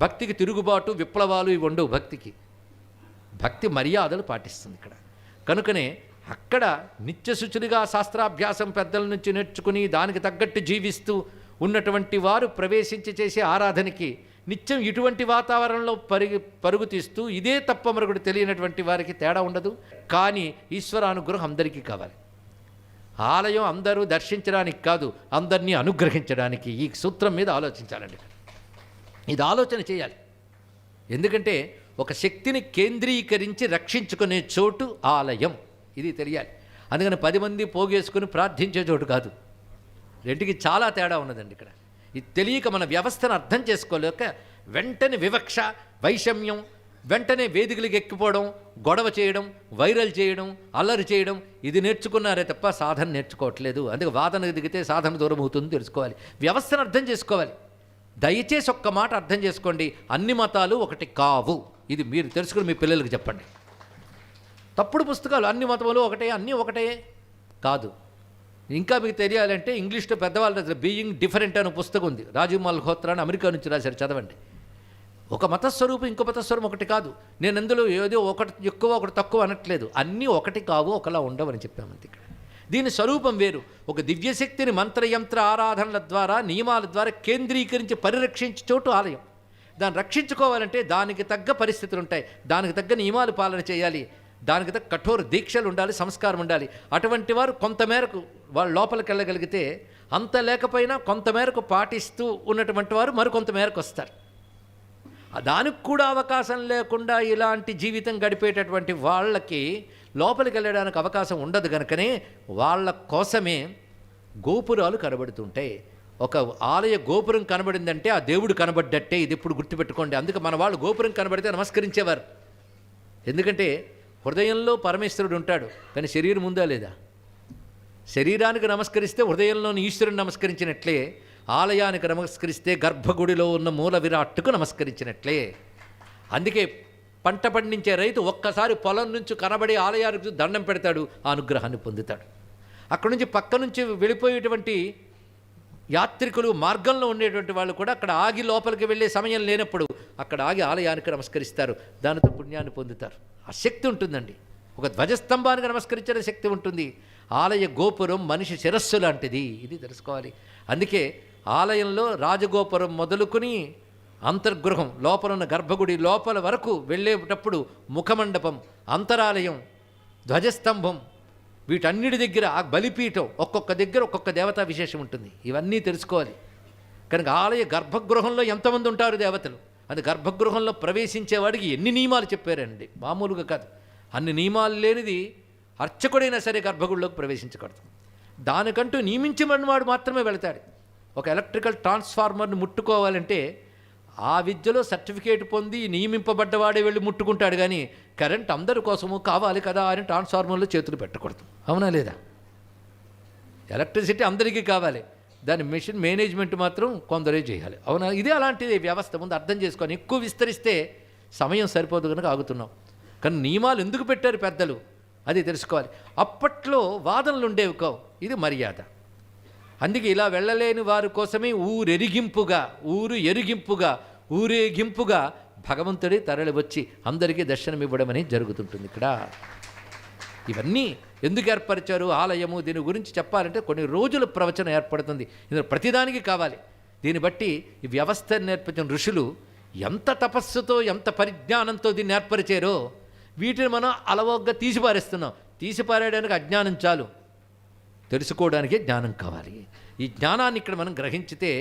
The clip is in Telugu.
భక్తికి తిరుగుబాటు విప్లవాలు ఇవి ఉండవు. భక్తి మర్యాదలు పాటిస్తుంది ఇక్కడ. కనుకనే అక్కడ నిత్యశుచులుగా శాస్త్రాభ్యాసం పెద్దల నుంచి నేర్చుకుని దానికి తగ్గట్టు జీవిస్తూ ఉన్నటువంటి వారు ప్రవేశించి చేసే ఆరాధనకి నిత్యం ఇటువంటి వాతావరణంలో పరుగు తీస్తూ ఇదే తప్ప మరొకటి తెలియనటువంటి వారికి తేడా ఉండదు. కానీ ఈశ్వరానుగ్రహం అందరికీ కావాలి. ఆలయం అందరూ దర్శించడానికి కాదు, అందరినీ అనుగ్రహించడానికి. ఈ సూత్రం మీద ఆలోచించాలండి. ఇది ఆలోచన చేయాలి. ఎందుకంటే ఒక శక్తిని కేంద్రీకరించి రక్షించుకునే చోటు ఆలయం, ఇది తెలియాలి. అందుకని 10 మంది పోగేసుకుని ప్రార్థించే చోటు కాదు. రెంటికి చాలా తేడా ఉన్నదండి ఇక్కడ. ఇది తెలియక మన వ్యవస్థను అర్థం చేసుకోలేక వెంటనే వివక్ష, వైషమ్యం, వెంటనే వేదికలకు ఎక్కిపోవడం, గొడవ చేయడం, వైరల్ చేయడం, అల్లరి చేయడం, ఇది నేర్చుకున్నారే తప్ప సాధన నేర్చుకోవట్లేదు. అందుకే వాదన దిగితే సాధన దూరం అవుతుంది తెలుసుకోవాలి. వ్యవస్థను అర్థం చేసుకోవాలి. దయచేసి ఒక్క మాట అర్థం చేసుకోండి, అన్ని మతాలు ఒకటి కావు. ఇది మీరు తెలుసుకుని మీ పిల్లలకు చెప్పండి. తప్పుడు పుస్తకాలు అన్ని మతములు ఒకటే, అన్నీ ఒకటే కాదు. ఇంకా మీకు తెలియాలంటే ఇంగ్లీష్లో పెద్దవాళ్ళ దగ్గర బీయింగ్ డిఫరెంట్ అనే పుస్తకం ఉంది. రాజీవ్ మల్హోత్రా అని అమెరికా నుంచి రాశారు, చదవండి. ఒక మతస్వరూపం ఇంకో మతస్వరూపం ఒకటి కాదు. నేను అందులో ఏదో ఒకటి ఎక్కువ ఒకటి తక్కువ అనట్లేదు. అన్నీ ఒకటి కావు, ఒకలా ఉండవని చెప్పామంతే. ఇక్కడ దీని స్వరూపం వేరు. ఒక దివ్యశక్తిని మంత్రయంత్ర ఆరాధనల ద్వారా, నియమాల ద్వారా కేంద్రీకరించి పరిరక్షించే చోటు ఆలయం. దాన్ని రక్షించుకోవాలంటే దానికి తగ్గ పరిస్థితులు ఉంటాయి, దానికి తగ్గ నియమాలు పాలన చేయాలి, దానికి తగ్గ కఠోర దీక్షలు ఉండాలి, సంస్కారం ఉండాలి. అటువంటి వారు కొంతమేరకు వాళ్ళు లోపలికి వెళ్ళగలిగితే, అంత లేకపోయినా కొంతమేరకు పాటిస్తూ ఉన్నటువంటి వారు మరికొంత మేరకు వస్తారు. దానికి కూడా అవకాశం లేకుండా ఇలాంటి జీవితం గడిపేటటువంటి వాళ్ళకి లోపలికి వెళ్ళడానికి అవకాశం ఉండదు. కనుకనే వాళ్ళ కోసమే గోపురాలు కనబడుతుంటాయి. ఒక ఆలయ గోపురం కనబడిందంటే ఆ దేవుడు కనబడ్డట్టే. ఇది ఇప్పుడు గుర్తుపెట్టుకోండి. అందుకే మన వాళ్ళు గోపురం కనబడితే నమస్కరించేవారు. ఎందుకంటే హృదయంలో పరమేశ్వరుడు ఉంటాడు, కానీ శరీరం ఉందా లేదా? శరీరానికి నమస్కరిస్తే హృదయంలోని ఈశ్వరుని నమస్కరించినట్లే, ఆలయానికి నమస్కరిస్తే గర్భగుడిలో ఉన్న మూల విరాట్టుకు నమస్కరించినట్లే. అందుకే పంట పండించే రైతు ఒక్కసారి పొలం నుంచి కనబడే ఆలయానికి దండం పెడతాడు, ఆ అనుగ్రహాన్ని పొందుతాడు. అక్కడి నుంచి పక్క నుంచి వెళ్ళిపోయేటువంటి యాత్రికులు, మార్గంలో ఉండేటువంటి వాళ్ళు కూడా అక్కడ ఆగి లోపలికి వెళ్ళే సమయం లేనప్పుడు అక్కడ ఆగి ఆలయానికి నమస్కరిస్తారు, దానితో పుణ్యాన్ని పొందుతారు. ఆ శక్తి ఉంటుందండి. ఒక ధ్వజస్తంభానికి నమస్కరించే శక్తి ఉంటుంది. ఆలయ గోపురం మనిషి శిరస్సు లాంటిది, ఇది తెలుసుకోవాలి. అందుకే ఆలయంలో రాజగోపురం మొదలుకొని అంతర్గృహం లోపల ఉన్న గర్భగుడి లోపల వరకు వెళ్ళేటప్పుడు ముఖమండపం, అంతరాలయం, ధ్వజస్తంభం, వీటన్నిటి దగ్గర ఆ బలిపీఠం, ఒక్కొక్క దగ్గర ఒక్కొక్క దేవతా విశేషం ఉంటుంది. ఇవన్నీ తెలుసుకోవాలి. కనుక ఆలయ గర్భగృహంలో ఎంతమంది ఉంటారు దేవతలు, అది గర్భగృహంలో ప్రవేశించేవాడికి ఎన్ని నియమాలు చెప్పారండి, మామూలుగా కాదు. అన్ని నియమాలు లేనిది అర్చకుడైనా సరే గర్భగుడిలోకి ప్రవేశించకూడదు. దానికంటూ నియమించబడిన వాడు మాత్రమే వెళతాడు. ఒక ఎలక్ట్రికల్ ట్రాన్స్ఫార్మర్ని ముట్టుకోవాలంటే ఆ విద్యలో సర్టిఫికేట్ పొంది నియమింపబడ్డవాడే వెళ్ళి ముట్టుకుంటాడు. కానీ కరెంట్ అందరి కోసము కావాలి కదా అని ట్రాన్స్ఫార్మర్లో చేతులు పెట్టకూడదు. అవునా లేదా? ఎలక్ట్రిసిటీ అందరికీ కావాలి, దాని మెషిన్ మేనేజ్మెంట్ మాత్రం కొందరే చేయాలి. అవునా? ఇదే అలాంటిది వ్యవస్థ. ముందు అర్థం చేసుకొని ఎక్కువ విస్తరిస్తే సమయం సరిపోదు కనుక ఆగుతున్నాం. కానీ నియమాలు ఎందుకు పెట్టారు పెద్దలు, అది తెలుసుకోవాలి. అప్పట్లో వాదనలు ఉండేవి కావు, ఇది మర్యాద. అందుకే ఇలా వెళ్ళలేని వారి కోసమే ఊరేగింపుగా భగవంతుడి తరలి వచ్చి అందరికీ దర్శనమివ్వడం అనేది జరుగుతుంటుంది. ఇక్కడ ఇవన్నీ ఎందుకు ఏర్పరిచారు ఆలయము, దీని గురించి చెప్పాలంటే కొన్ని రోజుల ప్రవచనం ఏర్పడుతుంది. ఇందులో ప్రతిదానికి కావాలి. దీన్ని బట్టి ఈ వ్యవస్థను నేర్పించిన ఋషులు ఎంత తపస్సుతో, ఎంత పరిజ్ఞానంతో దీన్ని ఏర్పరిచారో, వీటిని మనం అలవోగ్గా తీసిపారేస్తున్నాం. తీసిపారేయడానికి అజ్ఞానం చాలు, తెలుసుకోవడానికే జ్ఞానం కావాలి. ఈ జ్ఞానాన్ని ఇక్కడ మనం గ్రహించితే